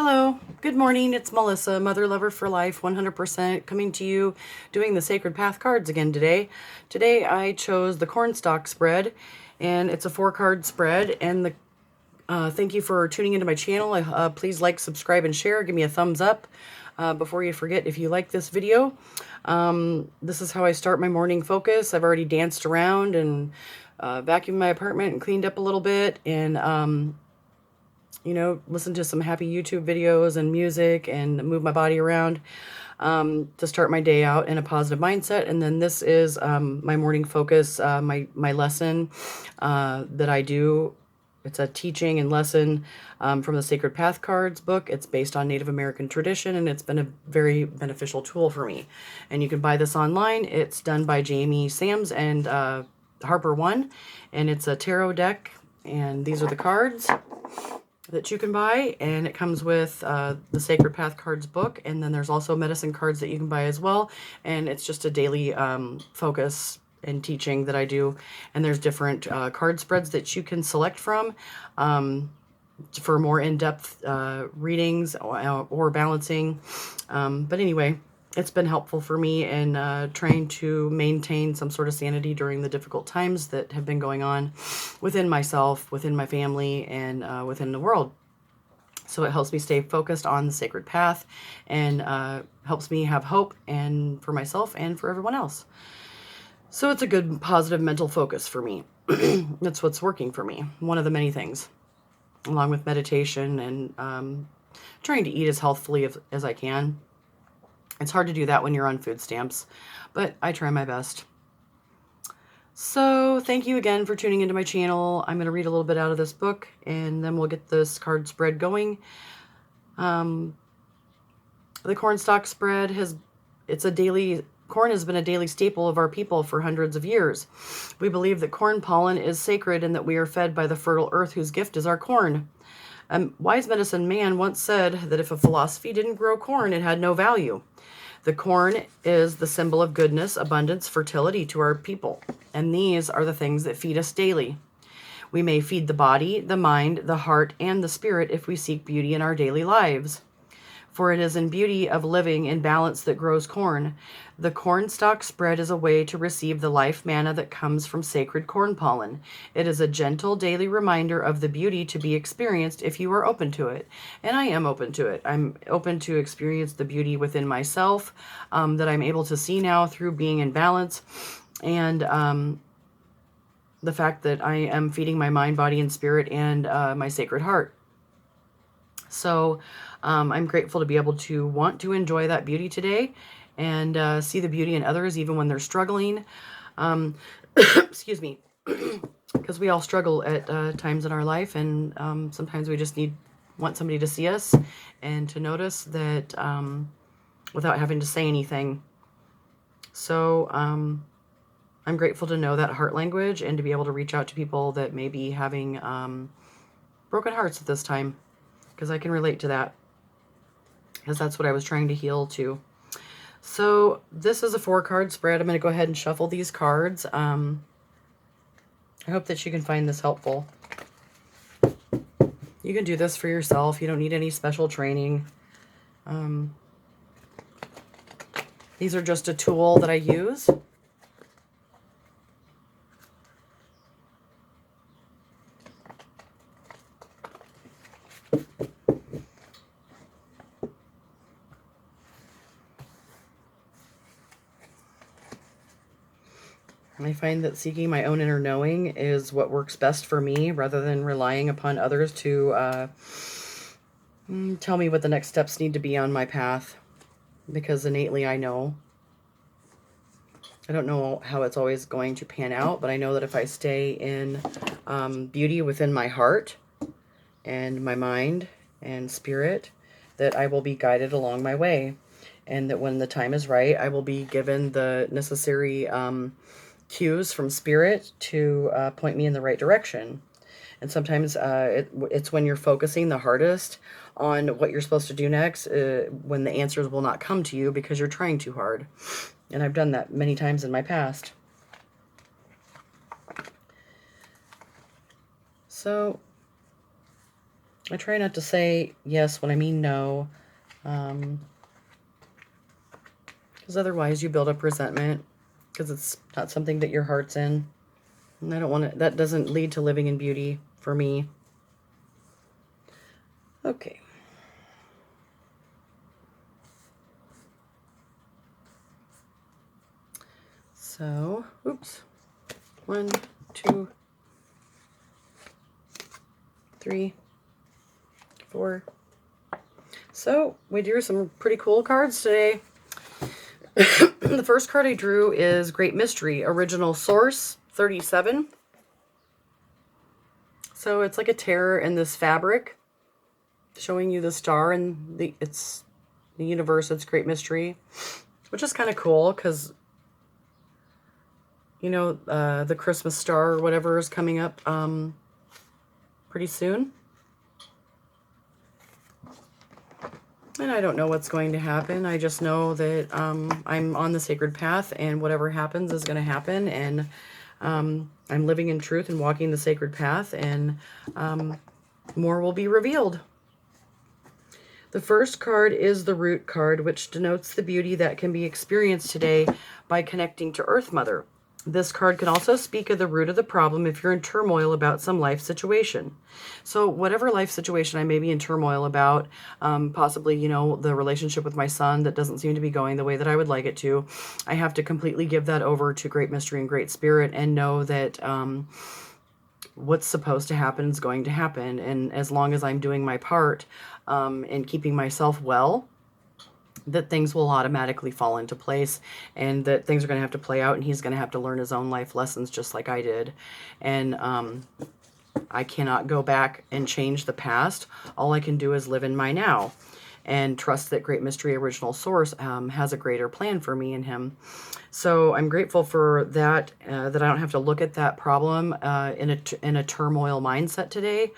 Hello, good morning. It's Melissa, Mother Lover for Life, 100%, coming to you doing the Sacred Path cards again today. Today I chose the cornstalk spread, and it's a 4-card spread. And thank you for tuning into my channel. Please like, subscribe, and share. Give me a thumbs up. Before you forget, if you like this video, this is how I start my morning focus. I've already danced around and vacuumed my apartment and cleaned up a little bit, and listen to some happy YouTube videos and music and move my body around to start my day out in a positive mindset. And then this is my morning focus, my lesson that I do. It's a teaching and lesson from the Sacred Path Cards book. It's based on Native American tradition, and it's been a very beneficial tool for me. And you can buy this online. It's done by Jamie Sams and Harper One, and it's a tarot deck. And these are the cards that you can buy, and it comes with the Sacred Path Cards book, and then there's also medicine cards that you can buy as well. And it's just a daily focus and teaching that I do, and there's different card spreads that you can select from for more in-depth readings or balancing. But anyway, it's been helpful for me in trying to maintain some sort of sanity during the difficult times that have been going on within myself, within my family, and within the world. So it helps me stay focused on the sacred path, and helps me have hope, and for myself and for everyone else. So it's a good positive mental focus for me. That's what's working for me. One of the many things, along with meditation and trying to eat as healthfully as I can. It's hard to do that when you're on food stamps, but I try my best. So thank you again for tuning into my channel. I'm going to read a little bit out of this book, and then we'll get this card spread going. The cornstalk spread corn has been a daily staple of our people for hundreds of years. We believe that corn pollen is sacred and that we are fed by the fertile earth whose gift is our corn. A wise medicine man once said that if a philosophy didn't grow corn, it had no value. The corn is the symbol of goodness, abundance, fertility to our people, and these are the things that feed us daily. We may feed the body, the mind, the heart, and the spirit if we seek beauty in our daily lives. For it is in beauty of living in balance that grows corn. The cornstalk spread is a way to receive the life manna that comes from sacred corn pollen. It is a gentle daily reminder of the beauty to be experienced if you are open to it. And I am open to it. I'm open to experience the beauty within myself that I'm able to see now through being in balance, and the fact that I am feeding my mind, body, and spirit, and my sacred heart. So I'm grateful to be able to want to enjoy that beauty today, and see the beauty in others even when they're struggling. Excuse me, because we all struggle at times in our life, and sometimes we just want somebody to see us and to notice that without having to say anything. So I'm grateful to know that heart language and to be able to reach out to people that may be having broken hearts at this time, because I can relate to that, because that's what I was trying to heal too. So this is a 4-card spread. I'm going to go ahead and shuffle these cards. I hope that you can find this helpful. You can do this for yourself. You don't need any special training. These are just a tool that I use. And I find that seeking my own inner knowing is what works best for me, rather than relying upon others to tell me what the next steps need to be on my path, because innately I know. I don't know how it's always going to pan out, but I know that if I stay in beauty within my heart and my mind and spirit, that I will be guided along my way, and that when the time is right, I will be given the necessary cues from spirit to point me in the right direction. And sometimes it's when you're focusing the hardest on what you're supposed to do next, when the answers will not come to you because you're trying too hard. And I've done that many times in my past. So I try not to say yes when I mean no, because otherwise you build up resentment because it's not something that your heart's in. And I don't want to, that doesn't lead to living in beauty for me. Okay. So, oops. 1, 2, 3, 4. So, we drew some pretty cool cards today. The first card I drew is Great Mystery, Original Source, 37. So it's like a tear in this fabric, showing you the star and the universe. It's Great Mystery, which is kind of cool because, you know, the Christmas star or whatever is coming up pretty soon. And I don't know what's going to happen. I just know that I'm on the sacred path, and whatever happens is going to happen. And I'm living in truth and walking the sacred path, and more will be revealed. The first card is the Root card, which denotes the beauty that can be experienced today by connecting to Earth Mother. This card can also speak of the root of the problem if you're in turmoil about some life situation. So whatever life situation I may be in turmoil about, possibly, you know, the relationship with my son that doesn't seem to be going the way that I would like it to, I have to completely give that over to Great Mystery and Great Spirit and know that what's supposed to happen is going to happen. And as long as I'm doing my part and keeping myself well, that things will automatically fall into place, and that things are going to have to play out, and he's going to have to learn his own life lessons just like I did. And I cannot go back and change the past. All I can do is live in my now and trust that Great Mystery Original Source has a greater plan for me and him. So I'm grateful for that, that I don't have to look at that problem in a turmoil mindset today.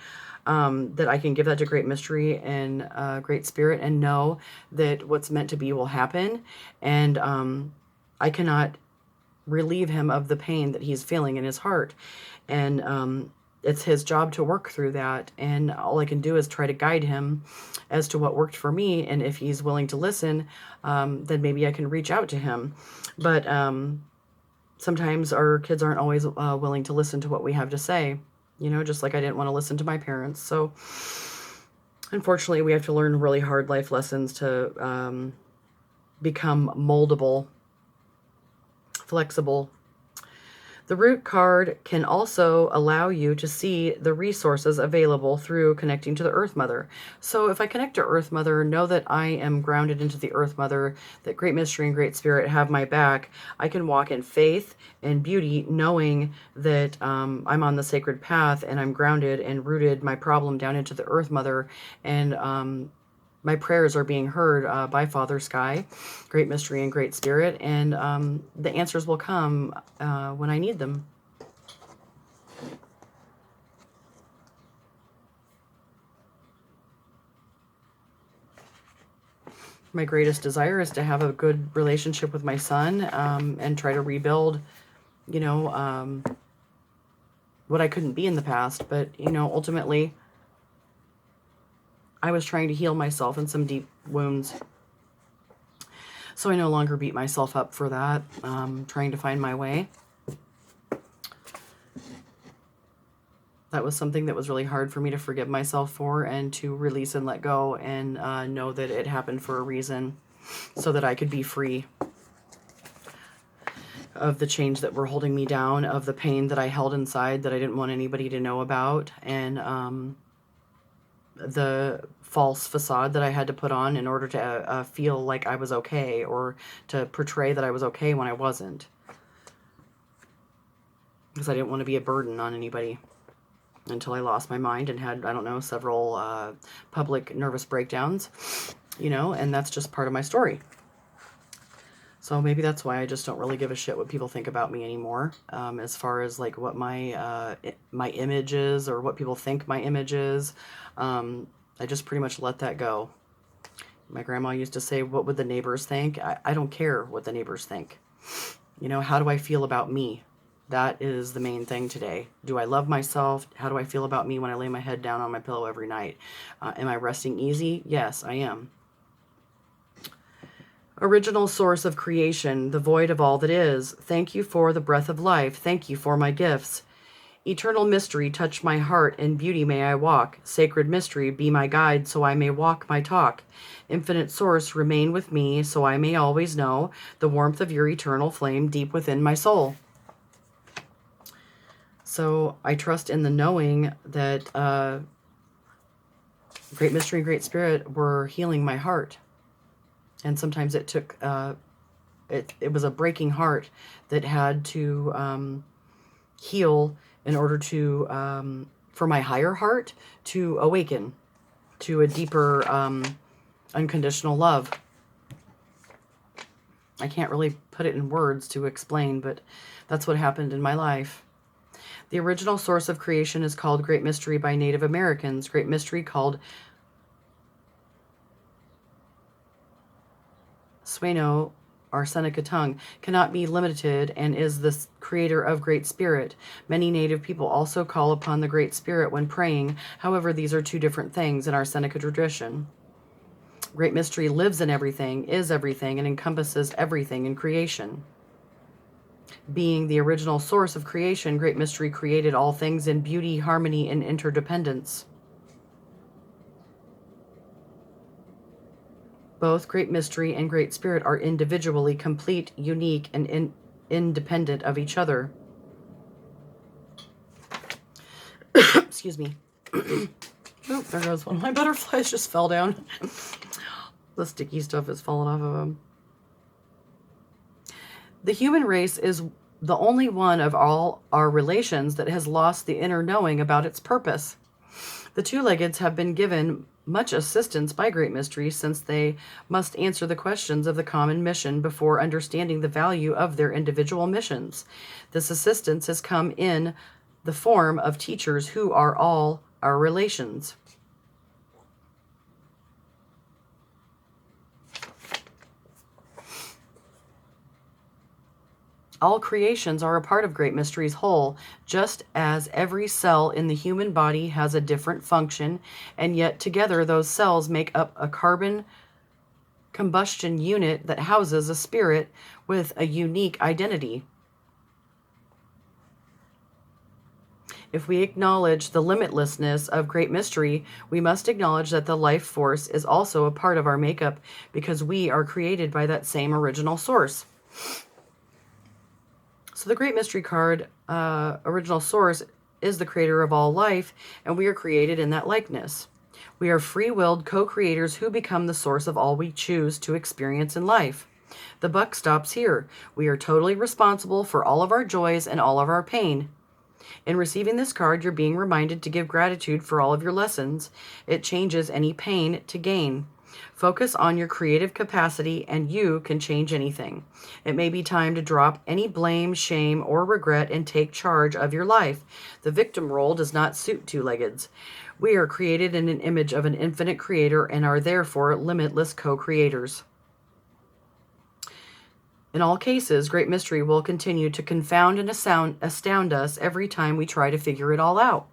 That I can give that to Great Mystery and Great Spirit and know that what's meant to be will happen. And I cannot relieve him of the pain that he's feeling in his heart. And it's his job to work through that. And all I can do is try to guide him as to what worked for me. And if he's willing to listen, then maybe I can reach out to him. But sometimes our kids aren't always willing to listen to what we have to say. You know, just like I didn't want to listen to my parents. So, unfortunately, we have to learn really hard life lessons to become moldable, flexible. The Root card can also allow you to see the resources available through connecting to the Earth Mother. So if I connect to Earth Mother, know that I am grounded into the Earth Mother, that Great Mystery and Great Spirit have my back. I can walk in faith and beauty, knowing that I'm on the sacred path and I'm grounded and rooted my problem down into the Earth Mother, and my prayers are being heard by Father Sky, Great Mystery and Great Spirit, and the answers will come when I need them. My greatest desire is to have a good relationship with my son and try to rebuild, you know, what I couldn't be in the past. But, you know, ultimately, I was trying to heal myself in some deep wounds. So I no longer beat myself up for that, trying to find my way. That was something that was really hard for me to forgive myself for and to release and let go and know that it happened for a reason so that I could be free of the chains that were holding me down, of the pain that I held inside that I didn't want anybody to know about, and the false facade that I had to put on in order to feel like I was okay, or to portray that I was okay when I wasn't. Because I didn't want to be a burden on anybody until I lost my mind and had, I don't know, several public nervous breakdowns, you know, and that's just part of my story. So maybe that's why I just don't really give a shit what people think about me anymore, as far as like what my image is or what people think my image is. I just pretty much let that go. My grandma used to say, what would the neighbors think? I don't care what the neighbors think. You know, how do I feel about me? That is the main thing today. Do I love myself? How do I feel about me when I lay my head down on my pillow every night? Am I resting easy? Yes, I am. Original source of creation, the void of all that is. Thank you for the breath of life. Thank you for my gifts. Eternal mystery, touch my heart. In beauty may I walk. Sacred mystery, be my guide so I may walk my talk. Infinite source, remain with me so I may always know the warmth of your eternal flame deep within my soul. So I trust in the knowing that Great Mystery and Great Spirit were healing my heart. And sometimes it took, it was a breaking heart that had to heal in order to, for my higher heart to awaken to a deeper unconditional love. I can't really put it in words to explain, but that's what happened in my life. The original source of creation is called Great Mystery by Native Americans. Great Mystery called Swano or Seneca tongue cannot be limited and is the creator of Great Spirit. Many Native people also call upon the Great Spirit when praying. However, these are two different things in our Seneca tradition. Great Mystery lives in everything, is everything, and encompasses everything in creation. Being the original source of creation, Great Mystery created all things in beauty, harmony, and interdependence. Both Great Mystery and Great Spirit are individually complete, unique, and independent of each other. Excuse me. Oh, there goes one of my butterflies, just fell down. The sticky stuff is falling off of them. The human race is the only one of all our relations that has lost the inner knowing about its purpose. The two-leggeds have been given much assistance by Great Mystery since they must answer the questions of the common mission before understanding the value of their individual missions. This assistance has come in the form of teachers who are all our relations. All creations are a part of Great Mystery's whole, just as every cell in the human body has a different function, and yet together those cells make up a carbon combustion unit that houses a spirit with a unique identity. If we acknowledge the limitlessness of Great Mystery, we must acknowledge that the life force is also a part of our makeup because we are created by that same original source. So the Great Mystery card, original source, is the creator of all life, and we are created in that likeness. We are free-willed co-creators who become the source of all we choose to experience in life. The buck stops here. We are totally responsible for all of our joys and all of our pain. In receiving this card, you're being reminded to give gratitude for all of your lessons. It changes any pain to gain. Focus on your creative capacity and you can change anything. It may be time to drop any blame, shame, or regret and take charge of your life. The victim role does not suit two-leggeds. We are created in an image of an infinite creator and are therefore limitless co-creators. In all cases, Great Mystery will continue to confound and astound us every time we try to figure it all out.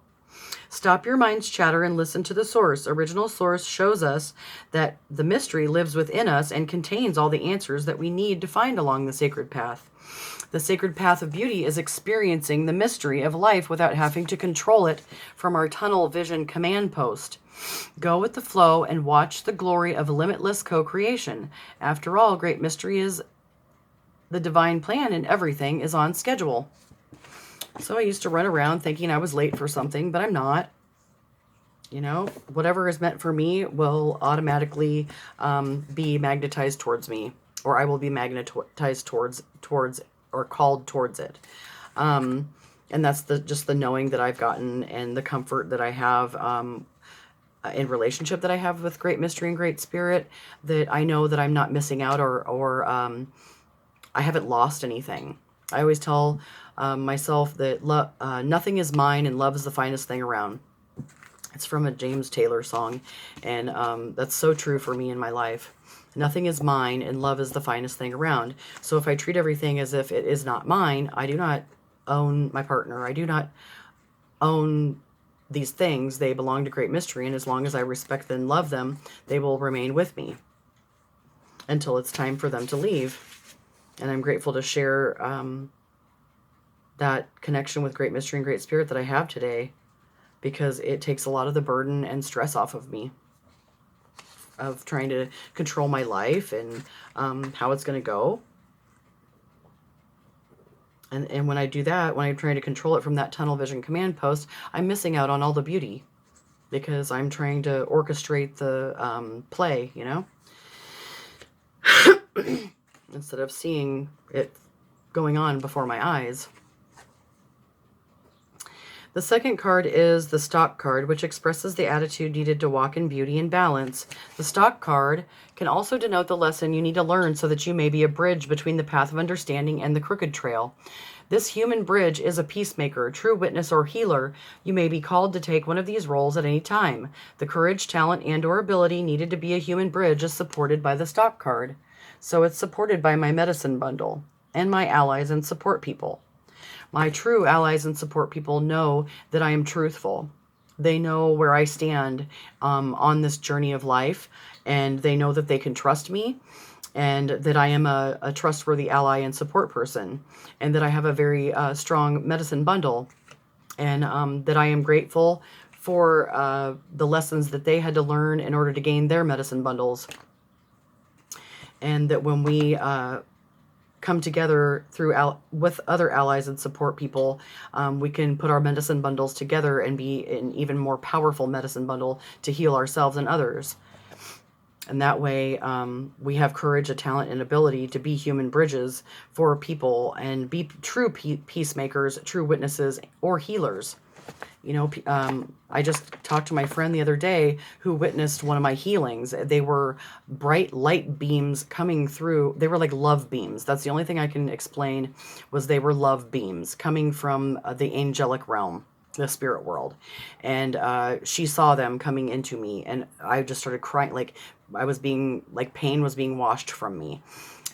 Stop your mind's chatter and listen to the source. Original source shows us that the mystery lives within us and contains all the answers that we need to find along the sacred path. The sacred path of beauty is experiencing the mystery of life without having to control it from our tunnel vision command post. Go with the flow and watch the glory of limitless co-creation. After all, Great Mystery is the divine plan and everything is on schedule. So I used to run around thinking I was late for something, but I'm not. You know, whatever is meant for me will automatically be magnetized towards me, or I will be magnetized towards or called towards it. And that's just the knowing that I've gotten and the comfort that I have in relationship that I have with Great Mystery and Great Spirit, that I know that I'm not missing out or I haven't lost anything. I always tell myself that nothing is mine and love is the finest thing around. It's from a James Taylor song, and that's so true for me in my life. Nothing is mine and love is the finest thing around. So if I treat everything as if it is not mine, I do not own my partner. I do not own these things. They belong to Great Mystery, and as long as I respect and love them, they will remain with me until it's time for them to leave. And I'm grateful to share that connection with Great Mystery and Great Spirit that I have today, because it takes a lot of the burden and stress off of me of trying to control my life and how it's going to go. And when I do that, when I'm trying to control it from that tunnel vision command post, I'm missing out on all the beauty because I'm trying to orchestrate the play, you know, instead of seeing it going on before my eyes. The second card is the stock card, which expresses the attitude needed to walk in beauty and balance. The stock card can also denote the lesson you need to learn so that you may be a bridge between the path of understanding and the crooked trail. This human bridge is a peacemaker, true witness, or healer. You may be called to take one of these roles at any time. The courage, talent, and or ability needed to be a human bridge is supported by the stock card. So it's supported by my medicine bundle and my allies and support people. My true allies and support people know that I am truthful. They know where I stand on this journey of life, and they know that they can trust me, and that I am a trustworthy ally and support person, and that I have a very strong medicine bundle, and that I am grateful for the lessons that they had to learn in order to gain their medicine bundles, and that when we come together with other allies and support people, we can put our medicine bundles together and be an even more powerful medicine bundle to heal ourselves and others. And that way we have courage, a talent, and ability to be human bridges for people and be true peacemakers, true witnesses, or healers. You know, I just talked to my friend the other day who witnessed one of my healings. They were bright light beams coming through. They were like love beams. That's the only thing I can explain, was they were love beams coming from the angelic realm, the spirit world. And she saw them coming into me, and I just started crying. Like I was being, like pain was being washed from me.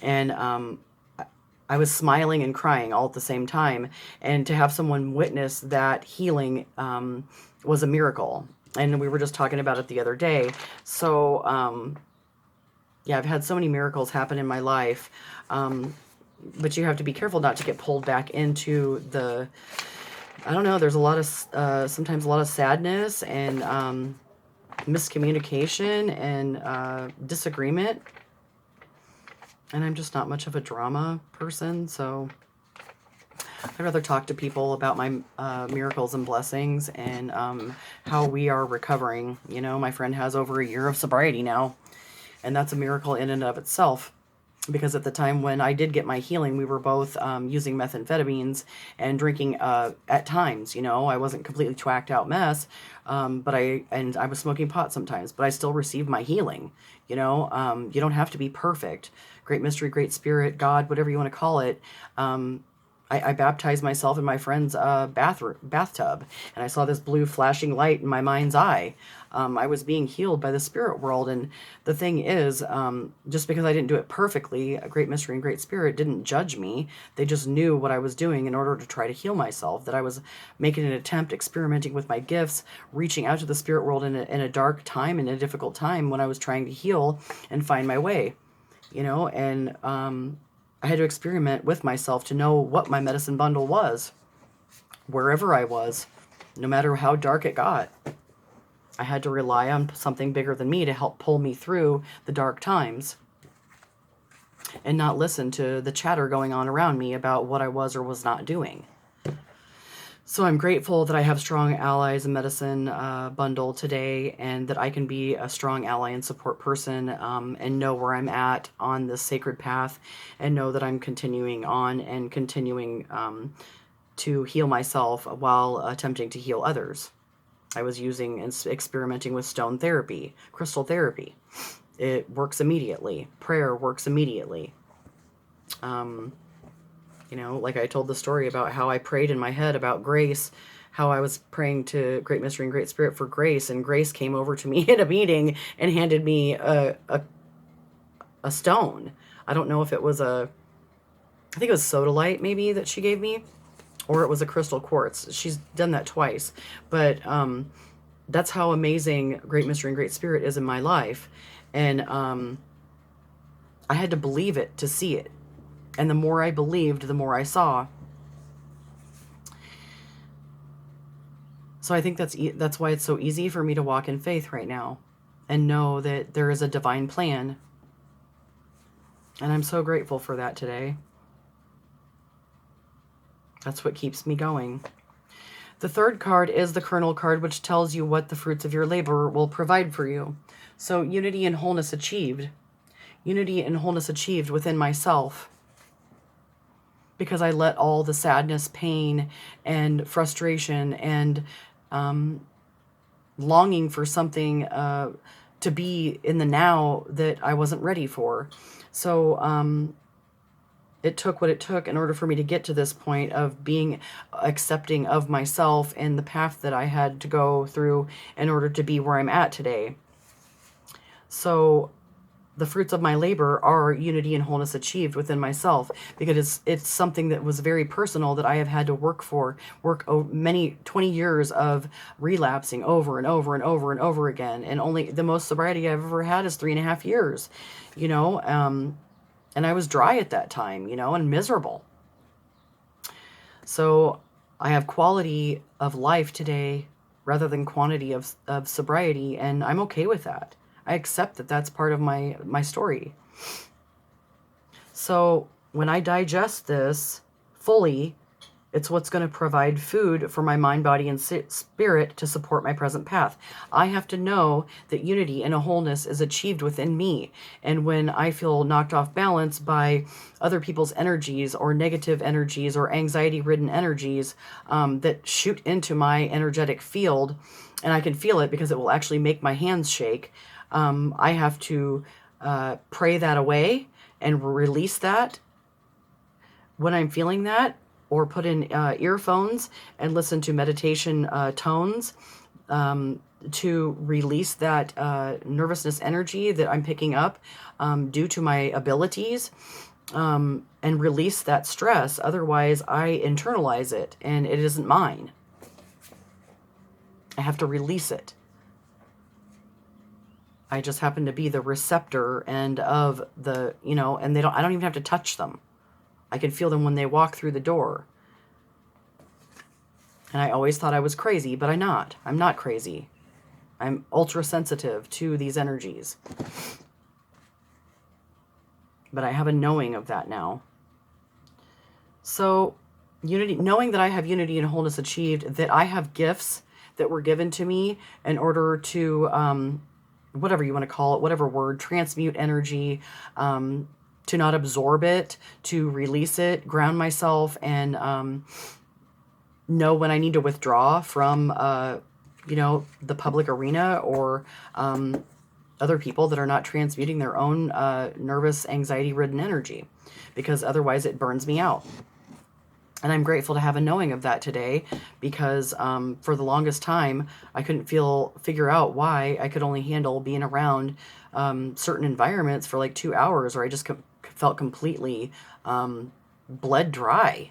And I was smiling and crying all at the same time. And to have someone witness that healing was a miracle. And we were just talking about it the other day. So, yeah, I've had so many miracles happen in my life. But you have to be careful not to get pulled back into the, I don't know, there's a lot of, sometimes a lot of sadness and miscommunication and disagreement. And I'm just not much of a drama person, so I'd rather talk to people about my miracles and blessings and how we are recovering. You know, my friend has over a year of sobriety now, and that's a miracle in and of itself. Because at the time when I did get my healing, we were both using methamphetamines and drinking at times. You know, I wasn't completely twacked out mess, but I was smoking pot sometimes, but I still received my healing. You know, you don't have to be perfect. Great Mystery, Great Spirit, God, whatever you want to call it. I baptized myself in my friend's bathtub, and I saw this blue flashing light in my mind's eye. I was being healed by the spirit world, and the thing is, just because I didn't do it perfectly, a Great Mystery and Great Spirit didn't judge me. They just knew what I was doing in order to try to heal myself, that I was making an attempt, experimenting with my gifts, reaching out to the spirit world in a dark time, in a difficult time when I was trying to heal and find my way, you know, and I had to experiment with myself to know what my medicine bundle was, wherever I was, no matter how dark it got. I had to rely on something bigger than me to help pull me through the dark times and not listen to the chatter going on around me about what I was or was not doing. So I'm grateful that I have strong allies and medicine bundle today, and that I can be a strong ally and support person and know where I'm at on this sacred path, and know that I'm continuing on and continuing to heal myself while attempting to heal others. I was using and experimenting with stone therapy, crystal therapy. It works immediately. Prayer works immediately. You know, like I told the story about how I prayed in my head about grace, how I was praying to Great Mystery and Great Spirit for grace, and grace came over to me in a meeting and handed me a stone. I don't know if it was I think it was sodalite maybe that she gave me, or it was a crystal quartz. She's done that twice. But that's how amazing Great Mystery and Great Spirit is in my life. And I had to believe it to see it. And the more I believed, the more I saw. So I think that's why it's so easy for me to walk in faith right now and know that there is a divine plan. And I'm so grateful for that today. That's what keeps me going. The third card is the Kernel card, which tells you what the fruits of your labor will provide for you. So unity and wholeness achieved. Unity and wholeness achieved within myself. Because I let all the sadness, pain, and frustration and longing for something to be in the now that I wasn't ready for. So it took what it took in order for me to get to this point of being accepting of myself and the path that I had to go through in order to be where I'm at today. So the fruits of my labor are unity and wholeness achieved within myself, because it's something that was very personal that I have had to work 20 years of relapsing over and over and over and over again. And only the most sobriety I've ever had is 3.5 years, and I was dry at that time, and miserable. So I have quality of life today rather than quantity of sobriety, and I'm okay with that. I accept that that's part of my story. So when I digest this fully, it's what's going to provide food for my mind, body, and spirit to support my present path. I have to know that unity and a wholeness is achieved within me. And when I feel knocked off balance by other people's energies or negative energies or anxiety-ridden energies that shoot into my energetic field, and I can feel it because it will actually make my hands shake, I have to pray that away and release that when I'm feeling that, or put in earphones and listen to meditation tones to release that nervousness energy that I'm picking up due to my abilities, and release that stress. Otherwise, I internalize it and it isn't mine. I have to release it. I just happen to be the receptor and of the, and I don't even have to touch them. I can feel them when they walk through the door. And I always thought I was crazy, but I'm not. I'm not crazy. I'm ultra sensitive to these energies. But I have a knowing of that now. So unity, knowing that I have unity and wholeness achieved, that I have gifts that were given to me in order to, whatever you want to call it, whatever word, transmute energy, to not absorb it, to release it, ground myself, and know when I need to withdraw from, the public arena or other people that are not transmuting their own nervous, anxiety-ridden energy, because otherwise it burns me out. And I'm grateful to have a knowing of that today, because for the longest time, I couldn't figure out why I could only handle being around certain environments for like 2 hours, or I just felt completely bled dry.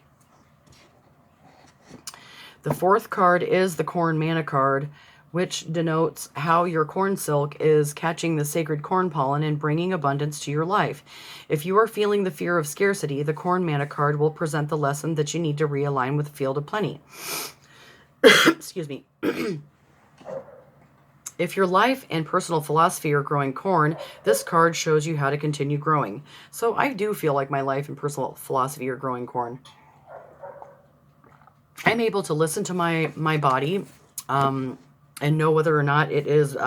The fourth card is the Corn Mana card, which denotes how your corn silk is catching the sacred corn pollen and bringing abundance to your life. If you are feeling the fear of scarcity, the Corn Mana card will present the lesson that you need to realign with the field of plenty. Excuse me. If your life and personal philosophy are growing corn, this card shows you how to continue growing. So I do feel like my life and personal philosophy are growing corn. I'm able to listen to my body and know whether or not it is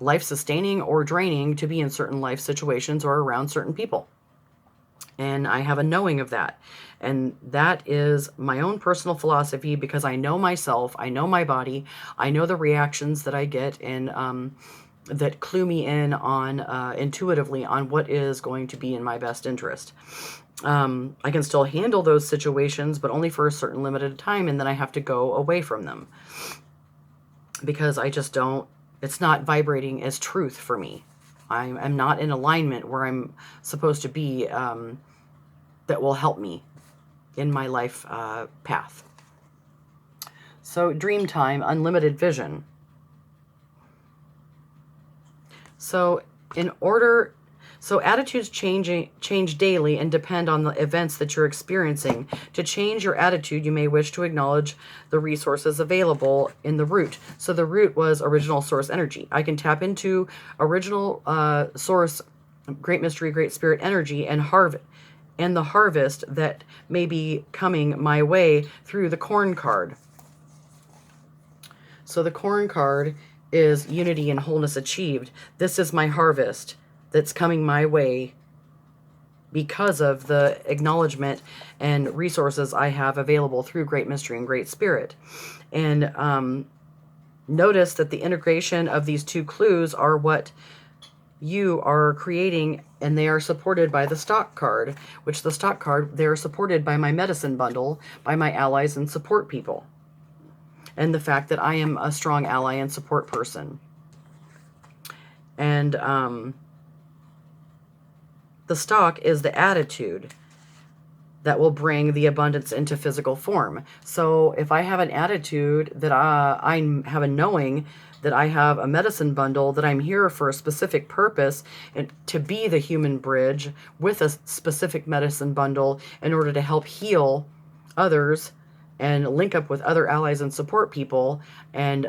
life-sustaining or draining to be in certain life situations or around certain people. And I have a knowing of that. And that is my own personal philosophy, because I know myself, I know my body, I know the reactions that I get, and that clue me in on intuitively on what is going to be in my best interest. I can still handle those situations, but only for a certain limited time, and then I have to go away from them, because I just don't, it's not vibrating as truth for me. I'm not in alignment where I'm supposed to be, that will help me. in my life path. So Dreamtime, unlimited vision. So attitudes change daily and depend on the events that you're experiencing. To change your attitude, you may wish to acknowledge the resources available in the root. So the root was original source energy. I can tap into original source, great mystery, great spirit energy and the harvest that may be coming my way through the corn card. So the corn card is unity and wholeness achieved. This is my harvest that's coming my way because of the acknowledgement and resources I have available through Great Mystery and Great Spirit. And notice that the integration of these two clues are what you are creating, and they are supported by the stock card, which the stock card, they're supported by my medicine bundle, by my allies and support people, and the fact that I am a strong ally and support person. And the stock is the attitude that will bring the abundance into physical form. So if I have an attitude that I have a knowing that I have a medicine bundle, that I'm here for a specific purpose, and to be the human bridge with a specific medicine bundle in order to help heal others and link up with other allies and support people, and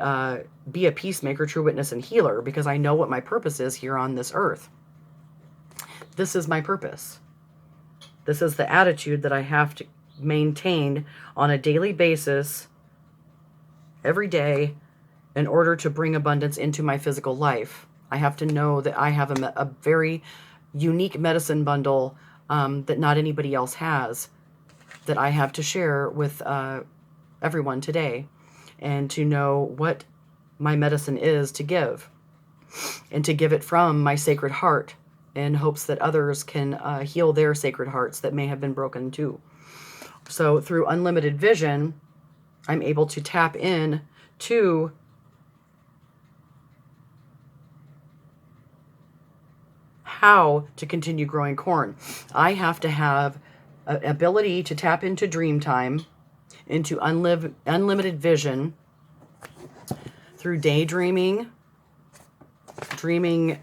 be a peacemaker, true witness, and healer, because I know what my purpose is here on this earth. This is my purpose. This is the attitude that I have to maintain on a daily basis, every day, in order to bring abundance into my physical life. I have to know that I have a very unique medicine bundle that not anybody else has, that I have to share with everyone today, and to know what my medicine is to give, and to give it from my sacred heart, in hopes that others can heal their sacred hearts that may have been broken too. So through unlimited vision, I'm able to tap in to how to continue growing corn. I have to have an ability to tap into Dreamtime, into unlimited vision, through daydreaming, dreaming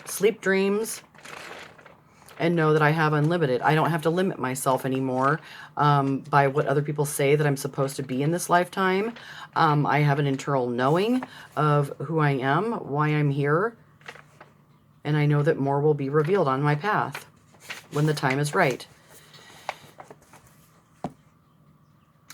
sleep dreams, and know that I have unlimited. I don't have to limit myself anymore by what other people say that I'm supposed to be in this lifetime. I have an internal knowing of who I am, why I'm here, and I know that more will be revealed on my path when the time is right.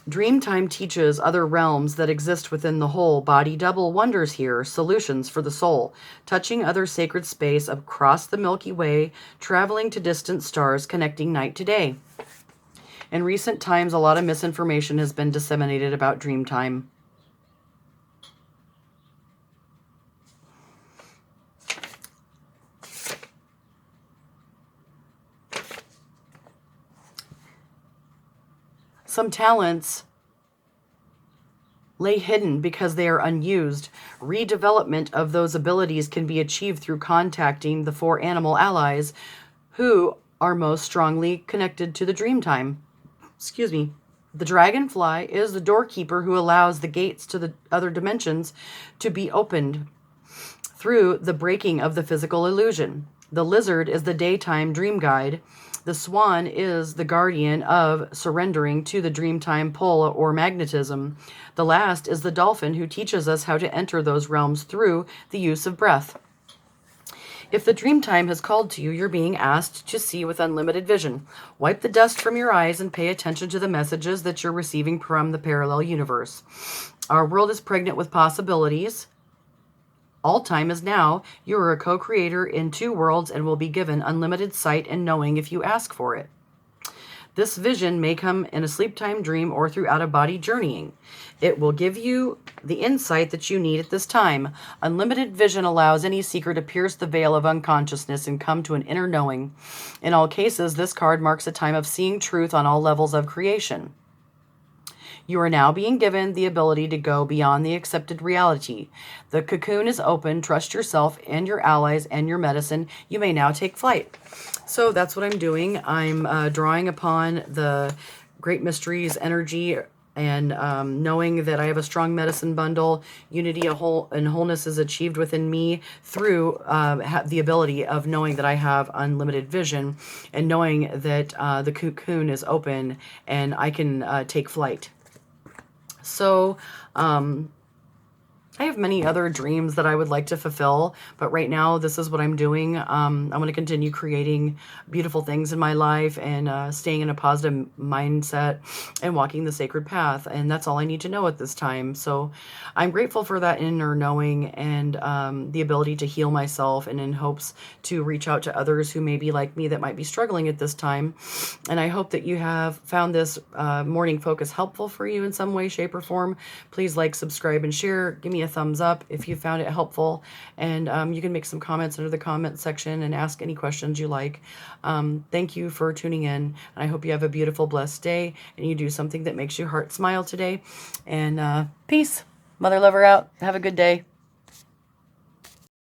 Dreamtime teaches other realms that exist within the whole. Body double wonders here, solutions for the soul, touching other sacred space across the Milky Way, traveling to distant stars, connecting night to day. In recent times, a lot of misinformation has been disseminated about Dreamtime. Some talents lay hidden because they are unused. Redevelopment of those abilities can be achieved through contacting the 4 animal allies who are most strongly connected to the Dreamtime. Excuse me. The dragonfly is the doorkeeper who allows the gates to the other dimensions to be opened through the breaking of the physical illusion. The lizard is the daytime dream guide. The swan is the guardian of surrendering to the Dreamtime pull or magnetism. The last is the dolphin who teaches us how to enter those realms through the use of breath. If the Dreamtime has called to you, you're being asked to see with unlimited vision. Wipe the dust from your eyes and pay attention to the messages that you're receiving from the parallel universe. Our world is pregnant with possibilities. All time is now. You are a co-creator in 2 worlds and will be given unlimited sight and knowing if you ask for it. This vision may come in a sleep time dream or through out-of-body journeying. It will give you the insight that you need at this time. Unlimited vision allows any seeker to pierce the veil of unconsciousness and come to an inner knowing. In all cases, this card marks a time of seeing truth on all levels of creation. You are now being given the ability to go beyond the accepted reality. The cocoon is open. Trust yourself and your allies and your medicine. You may now take flight. So that's what I'm doing. I'm drawing upon the great mysteries energy, and knowing that I have a strong medicine bundle. Unity and wholeness is achieved within me through the ability of knowing that I have unlimited vision, and knowing that the cocoon is open and I can take flight. So I have many other dreams that I would like to fulfill, but right now this is what I'm doing. I'm going to continue creating beautiful things in my life and staying in a positive mindset and walking the sacred path. And that's all I need to know at this time. So I'm grateful for that inner knowing and the ability to heal myself, and in hopes to reach out to others who may be like me that might be struggling at this time. And I hope that you have found this morning focus helpful for you in some way, shape, or form. Please like, subscribe, and share. Give me a thumbs up if you found it helpful, and you can make some comments under the comment section and ask any questions you like. Thank you for tuning in, and I hope you have a beautiful, blessed day, and you do something that makes your heart smile today. And peace. Mother lover out. Have a good day.